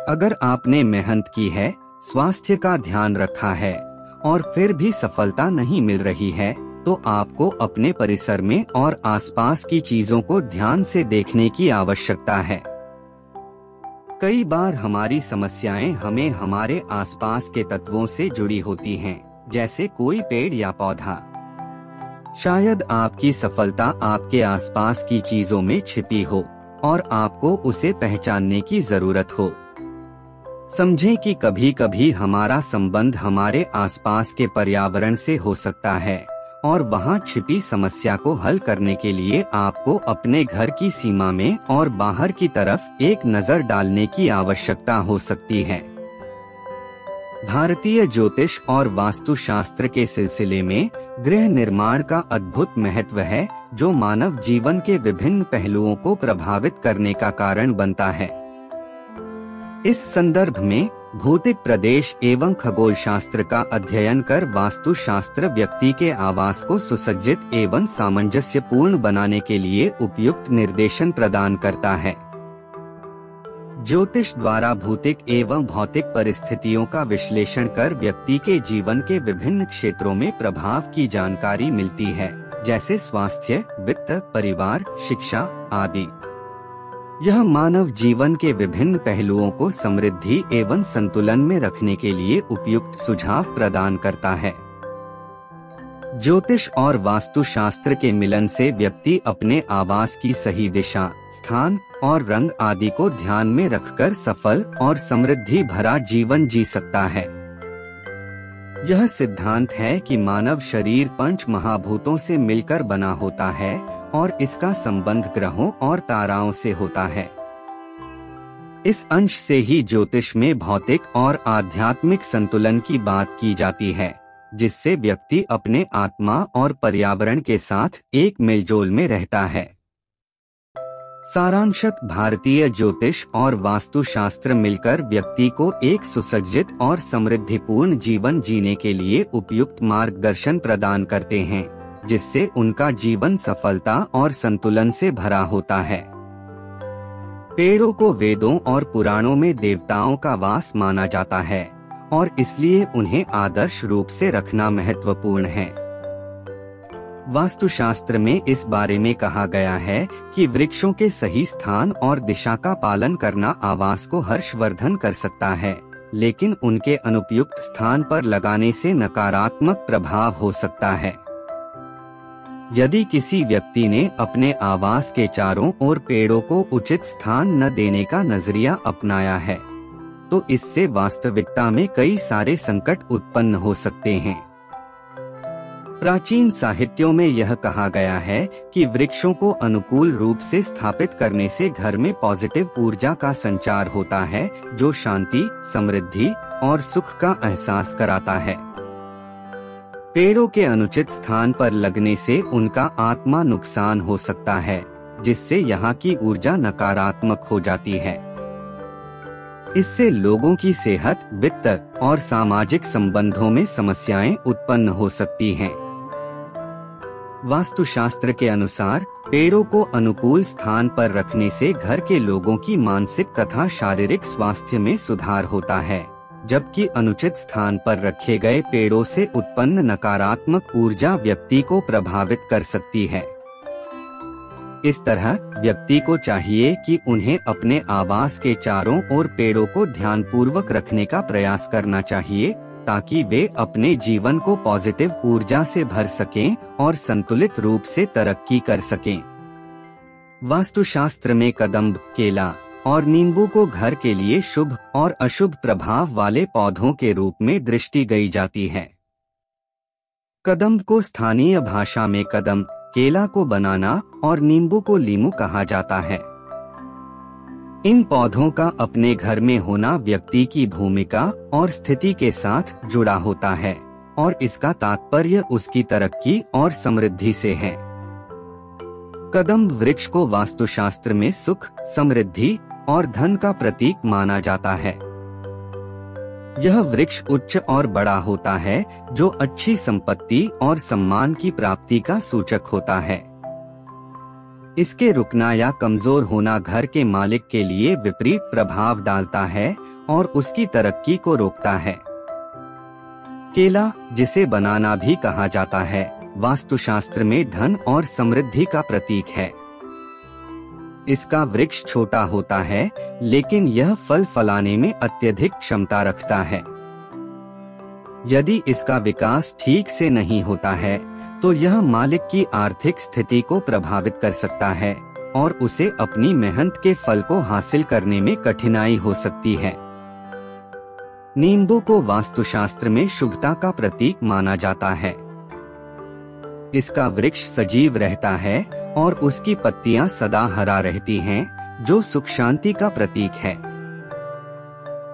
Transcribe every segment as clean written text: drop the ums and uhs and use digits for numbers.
अगर आपने मेहनत की है, स्वास्थ्य का ध्यान रखा है और फिर भी सफलता नहीं मिल रही है, तो आपको अपने परिसर में और आसपास की चीजों को ध्यान से देखने की आवश्यकता है। कई बार हमारी समस्याएं हमें हमारे आसपास के तत्वों से जुड़ी होती हैं, जैसे कोई पेड़ या पौधा। शायद आपकी सफलता आपके आसपास की चीजों में छिपी हो और आपको उसे पहचानने की जरूरत हो। समझें कि कभी कभी हमारा संबंध हमारे आसपास के पर्यावरण से हो सकता है और वहां छिपी समस्या को हल करने के लिए आपको अपने घर की सीमा में और बाहर की तरफ एक नजर डालने की आवश्यकता हो सकती है। भारतीय ज्योतिष और वास्तुशास्त्र के सिलसिले में गृह निर्माण का अद्भुत महत्व है, जो मानव जीवन के विभिन्न पहलुओं को प्रभावित करने का कारण बनता है। इस संदर्भ में भौतिक प्रदेश एवं खगोल शास्त्र का अध्ययन कर वास्तुशास्त्र व्यक्ति के आवास को सुसज्जित एवं सामंजस्यपूर्ण बनाने के लिए उपयुक्त निर्देशन प्रदान करता है। ज्योतिष द्वारा भौतिक एवं भौतिक परिस्थितियों का विश्लेषण कर व्यक्ति के जीवन के विभिन्न क्षेत्रों में प्रभाव की जानकारी मिलती है, जैसे स्वास्थ्य, वित्त, परिवार, शिक्षा आदि। यह मानव जीवन के विभिन्न पहलुओं को समृद्धि एवं संतुलन में रखने के लिए उपयुक्त सुझाव प्रदान करता है। ज्योतिष और वास्तुशास्त्र के मिलन से व्यक्ति अपने आवास की सही दिशा, स्थान और रंग आदि को ध्यान में रखकर सफल और समृद्धि भरा जीवन जी सकता है। यह सिद्धांत है कि मानव शरीर पंच महाभूतों से मिलकर बना होता है और इसका संबंध ग्रहों और ताराओं से होता है। इस अंश से ही ज्योतिष में भौतिक और आध्यात्मिक संतुलन की बात की जाती है, जिससे व्यक्ति अपने आत्मा और पर्यावरण के साथ एक मेलजोल में रहता है। सारांशत, भारतीय ज्योतिष और वास्तुशास्त्र मिलकर व्यक्ति को एक सुसज्जित और समृद्धिपूर्ण जीवन जीने के लिए उपयुक्त मार्गदर्शन प्रदान करते हैं, जिससे उनका जीवन सफलता और संतुलन से भरा होता है। पेड़ों को वेदों और पुराणों में देवताओं का वास माना जाता है और इसलिए उन्हें आदर्श रूप से रखना महत्वपूर्ण है। वास्तुशास्त्र में इस बारे में कहा गया है कि वृक्षों के सही स्थान और दिशा का पालन करना आवास को हर्षवर्धन कर सकता है, लेकिन उनके अनुपयुक्त स्थान पर लगाने से नकारात्मक प्रभाव हो सकता है। यदि किसी व्यक्ति ने अपने आवास के चारों ओर पेड़ों को उचित स्थान न देने का नजरिया अपनाया है, तो इससे वास्तविकता में कई सारे संकट उत्पन्न हो सकते हैं। प्राचीन साहित्यों में यह कहा गया है कि वृक्षों को अनुकूल रूप से स्थापित करने से घर में पॉजिटिव ऊर्जा का संचार होता है, जो शांति, समृद्धि और सुख का एहसास कराता है। पेड़ों के अनुचित स्थान पर लगने से उनका आत्मा नुकसान हो सकता है, जिससे यहाँ की ऊर्जा नकारात्मक हो जाती है। इससे लोगों की सेहत, वित्त और सामाजिक संबंधों में समस्याएं उत्पन्न हो सकती हैं। वास्तुशास्त्र के अनुसार पेड़ों को अनुकूल स्थान पर रखने से घर के लोगों की मानसिक तथा शारीरिक स्वास्थ्य में सुधार होता है, जबकि अनुचित स्थान पर रखे गए पेड़ों से उत्पन्न नकारात्मक ऊर्जा व्यक्ति को प्रभावित कर सकती है। इस तरह व्यक्ति को चाहिए कि उन्हें अपने आवास के चारों ओर पेड़ों को ध्यानपूर्वक रखने का प्रयास करना चाहिए, ताकि वे अपने जीवन को पॉजिटिव ऊर्जा से भर सकें और संतुलित रूप से तरक्की कर सकें। वास्तुशास्त्र में कदम्ब, केला और नींबू को घर के लिए शुभ और अशुभ प्रभाव वाले पौधों के रूप में दृष्टि गई जाती है। कदम्ब को स्थानीय भाषा में कदम, केला को बनाना और नींबू को लीमू कहा जाता है। इन पौधों का अपने घर में होना व्यक्ति की भूमिका और स्थिति के साथ जुड़ा होता है और इसका तात्पर्य उसकी तरक्की और समृद्धि से है। कदम्ब वृक्ष को वास्तुशास्त्र में सुख, समृद्धि और धन का प्रतीक माना जाता है। यह वृक्ष उच्च और बड़ा होता है, जो अच्छी संपत्ति और सम्मान की प्राप्ति का सूचक होता है। इसके रुकना या कमजोर होना घर के मालिक के लिए विपरीत प्रभाव डालता है और उसकी तरक्की को रोकता है। केला, जिसे बनाना भी कहा जाता है, वास्तुशास्त्र में धन और समृद्धि का प्रतीक है। इसका वृक्ष छोटा होता है, लेकिन यह फल फलाने में अत्यधिक क्षमता रखता है। यदि इसका विकास ठीक से नहीं होता है, तो यह मालिक की आर्थिक स्थिति को प्रभावित कर सकता है और उसे अपनी मेहनत के फल को हासिल करने में कठिनाई हो सकती है। नींबू को वास्तुशास्त्र में शुभता का प्रतीक माना जाता है। इसका वृक्ष सजीव रहता है और उसकी पत्तियां सदा हरा रहती हैं, जो सुख शांति का प्रतीक है।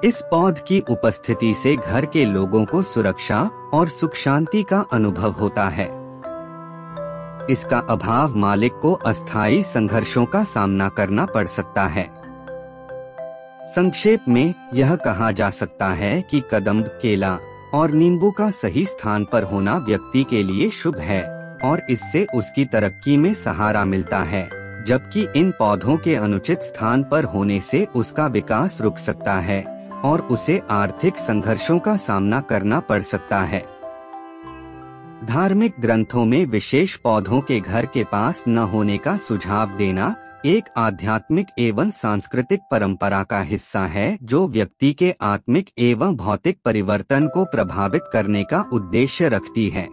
इस पौध की उपस्थिति से घर के लोगों को सुरक्षा और सुख शांति का अनुभव होता है। इसका अभाव मालिक को अस्थायी संघर्षों का सामना करना पड़ सकता है। संक्षेप में यह कहा जा सकता है कि कदम्ब, केला और नींबू का सही स्थान पर होना व्यक्ति के लिए शुभ है और इससे उसकी तरक्की में सहारा मिलता है, जबकि इन पौधों के अनुचित स्थान पर होने से उसका विकास रुक सकता है और उसे आर्थिक संघर्षों का सामना करना पड़ सकता है। धार्मिक ग्रंथों में विशेष पौधों के घर के पास न होने का सुझाव देना एक आध्यात्मिक एवं सांस्कृतिक परंपरा का हिस्सा है, जो व्यक्ति के आत्मिक एवं भौतिक परिवर्तन को प्रभावित करने का उद्देश्य रखती है।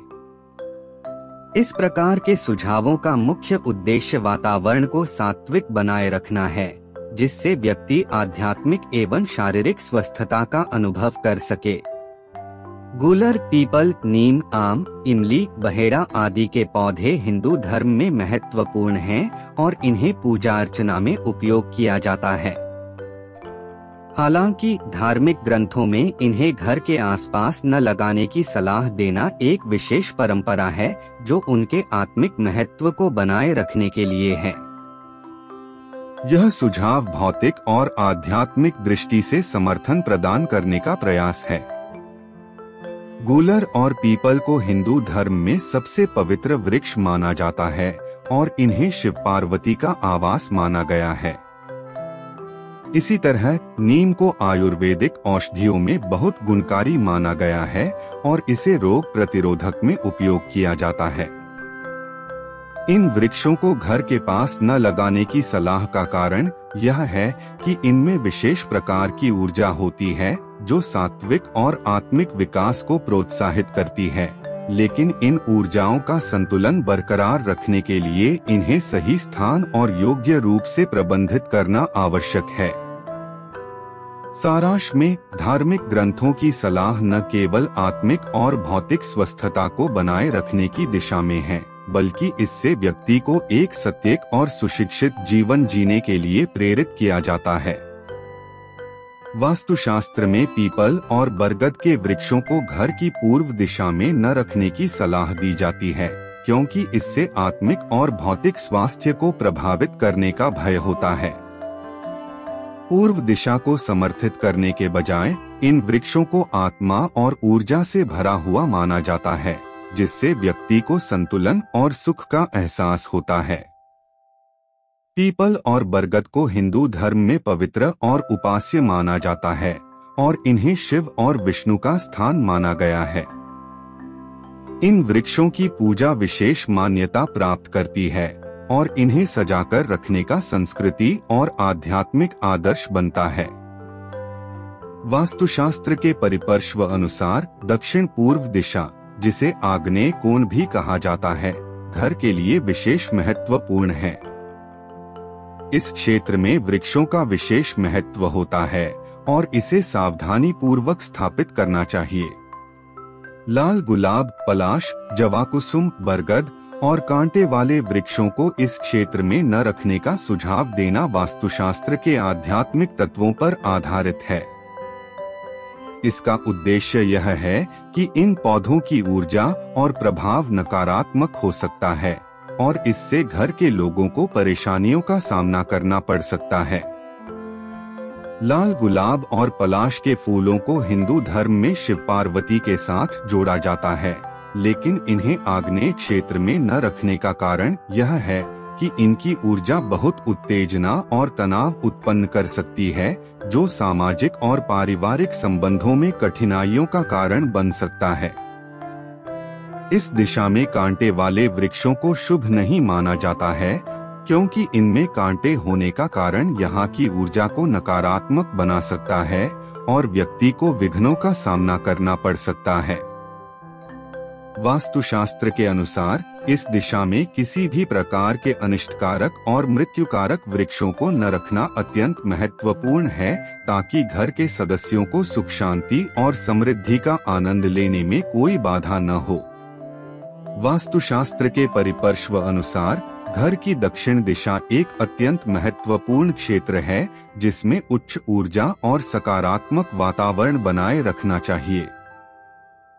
इस प्रकार के सुझावों का मुख्य उद्देश्य वातावरण को सात्विक बनाए रखना है, जिससे व्यक्ति आध्यात्मिक एवं शारीरिक स्वस्थता का अनुभव कर सके। गूलर, पीपल, नीम, आम, इमली, बहेड़ा आदि के पौधे हिंदू धर्म में महत्वपूर्ण हैं और इन्हें पूजा अर्चना में उपयोग किया जाता है। हालांकि धार्मिक ग्रंथों में इन्हें घर के आसपास न लगाने की सलाह देना एक विशेष परंपरा है, जो उनके आत्मिक महत्व को बनाए रखने के लिए है। यह सुझाव भौतिक और आध्यात्मिक दृष्टि से समर्थन प्रदान करने का प्रयास है। गूलर और पीपल को हिंदू धर्म में सबसे पवित्र वृक्ष माना जाता है और इन्हें शिव पार्वती का आवास माना गया है। इसी तरह नीम को आयुर्वेदिक औषधियों में बहुत गुणकारी माना गया है और इसे रोग प्रतिरोधक में उपयोग किया जाता है। इन वृक्षों को घर के पास न लगाने की सलाह का कारण यह है कि इनमें विशेष प्रकार की ऊर्जा होती है, जो सात्विक और आत्मिक विकास को प्रोत्साहित करती है, लेकिन इन ऊर्जाओं का संतुलन बरकरार रखने के लिए इन्हें सही स्थान और योग्य रूप से प्रबंधित करना आवश्यक है। सारांश में धार्मिक ग्रंथों की सलाह न केवल आत्मिक और भौतिक स्वस्थता को बनाए रखने की दिशा में है, बल्कि इससे व्यक्ति को एक सत्य और सुशिक्षित जीवन जीने के लिए प्रेरित किया जाता है। वास्तुशास्त्र में पीपल और बरगद के वृक्षों को घर की पूर्व दिशा में न रखने की सलाह दी जाती है, क्योंकि इससे आत्मिक और भौतिक स्वास्थ्य को प्रभावित करने का भय होता है। पूर्व दिशा को समर्थित करने के बजाय इन वृक्षों को आत्मा और ऊर्जा से भरा हुआ माना जाता है, जिससे व्यक्ति को संतुलन और सुख का एहसास होता है। पीपल और बरगद को हिंदू धर्म में पवित्र और उपास्य माना जाता है और इन्हें शिव और विष्णु का स्थान माना गया है। इन वृक्षों की पूजा विशेष मान्यता प्राप्त करती है और इन्हें सजाकर रखने का संस्कृति और आध्यात्मिक आदर्श बनता है। वास्तुशास्त्र के परिपर्श्व अनुसार दक्षिण पूर्व दिशा, जिसे आग्नेय कोण भी कहा जाता है, घर के लिए विशेष महत्वपूर्ण है। इस क्षेत्र में वृक्षों का विशेष महत्व होता है और इसे सावधानी पूर्वक स्थापित करना चाहिए। लाल गुलाब, पलाश, जवाकुसुम, बरगद और कांटे वाले वृक्षों को इस क्षेत्र में न रखने का सुझाव देना वास्तुशास्त्र के आध्यात्मिक तत्वों पर आधारित है। इसका उद्देश्य यह है कि इन पौधों की ऊर्जा और प्रभाव नकारात्मक हो सकता है और इससे घर के लोगों को परेशानियों का सामना करना पड़ सकता है। लाल गुलाब और पलाश के फूलों को हिंदू धर्म में शिव पार्वती के साथ जोड़ा जाता है, लेकिन इन्हें आग्नेय क्षेत्र में न रखने का कारण यह है कि इनकी ऊर्जा बहुत उत्तेजना और तनाव उत्पन्न कर सकती है, जो सामाजिक और पारिवारिक संबंधों में कठिनाइयों का कारण बन सकता है। इस दिशा में कांटे वाले वृक्षों को शुभ नहीं माना जाता है, क्योंकि इनमें कांटे होने का कारण यहाँ की ऊर्जा को नकारात्मक बना सकता है और व्यक्ति को विघ्नों का सामना करना पड़ सकता है। वास्तुशास्त्र के अनुसार इस दिशा में किसी भी प्रकार के अनिष्टकारक और मृत्युकारक वृक्षों को न रखना अत्यंत महत्वपूर्ण है, ताकि घर के सदस्यों को सुख शांति और समृद्धि का आनंद लेने में कोई बाधा न हो। वास्तुशास्त्र के परिपर्श्व अनुसार घर की दक्षिण दिशा एक अत्यंत महत्वपूर्ण क्षेत्र है, जिसमें उच्च ऊर्जा और सकारात्मक वातावरण बनाए रखना चाहिए।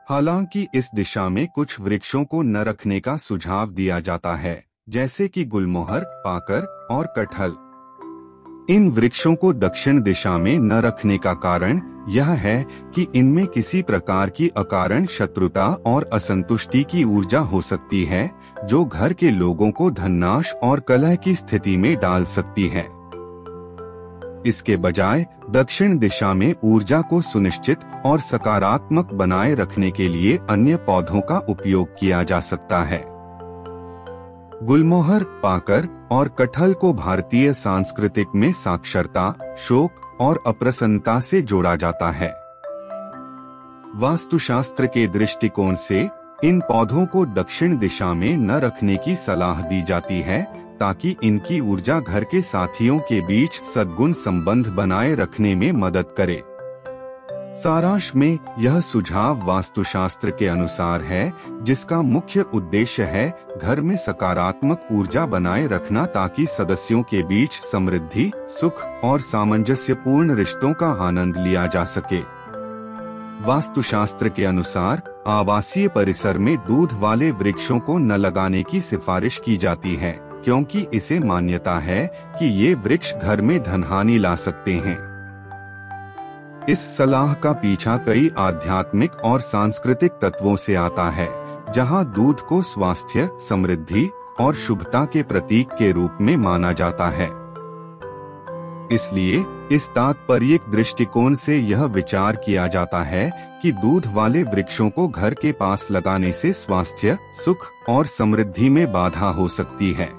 हालांकि इस दिशा में कुछ वृक्षों को न रखने का सुझाव दिया जाता है, जैसे कि गुलमोहर, पाकर और कटहल। इन वृक्षों को दक्षिण दिशा में न रखने का कारण यह है कि इनमें किसी प्रकार की अकारण शत्रुता और असंतुष्टि की ऊर्जा हो सकती है, जो घर के लोगों को धननाश और कलह की स्थिति में डाल सकती है। इसके बजाय दक्षिण दिशा में ऊर्जा को सुनिश्चित और सकारात्मक बनाए रखने के लिए अन्य पौधों का उपयोग किया जा सकता है। गुलमोहर, पाकर और कटहल को भारतीय सांस्कृतिक में साक्षरता, शोक और अप्रसन्नता से जोड़ा जाता है। वास्तुशास्त्र के दृष्टिकोण से इन पौधों को दक्षिण दिशा में न रखने की सलाह दी जाती है, ताकि इनकी ऊर्जा घर के साथियों के बीच सद्गुण संबंध बनाए रखने में मदद करे। सारांश में यह सुझाव वास्तुशास्त्र के अनुसार है, जिसका मुख्य उद्देश्य है घर में सकारात्मक ऊर्जा बनाए रखना, ताकि सदस्यों के बीच समृद्धि, सुख और सामंजस्यपूर्ण रिश्तों का आनंद लिया जा सके। वास्तुशास्त्र के अनुसार आवासीय परिसर में दूध वाले वृक्षों को न लगाने की सिफारिश की जाती है, क्योंकि इसे मान्यता है कि ये वृक्ष घर में धनहानि ला सकते हैं। इस सलाह का पीछा कई आध्यात्मिक और सांस्कृतिक तत्वों से आता है, जहां दूध को स्वास्थ्य, समृद्धि और शुभता के प्रतीक के रूप में माना जाता है। इसलिए इस तात्पर्यिक दृष्टिकोण से यह विचार किया जाता है कि दूध वाले वृक्षों को घर के पास लगाने से स्वास्थ्य, सुख और समृद्धि में बाधा हो सकती है।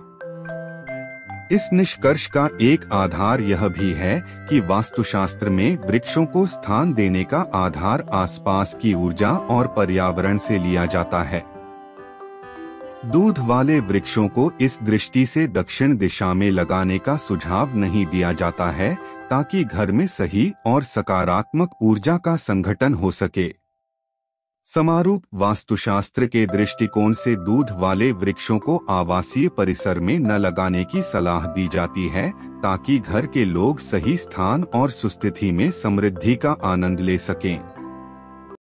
इस निष्कर्ष का एक आधार यह भी है कि वास्तुशास्त्र में वृक्षों को स्थान देने का आधार आसपास की ऊर्जा और पर्यावरण से लिया जाता है। दूध वाले वृक्षों को इस दृष्टि से दक्षिण दिशा में लगाने का सुझाव नहीं दिया जाता है, ताकि घर में सही और सकारात्मक ऊर्जा का संघटन हो सके। समारूप वास्तुशास्त्र के दृष्टिकोण से दूध वाले वृक्षों को आवासीय परिसर में न लगाने की सलाह दी जाती है, ताकि घर के लोग सही स्थान और सुस्थिति में समृद्धि का आनंद ले सकें।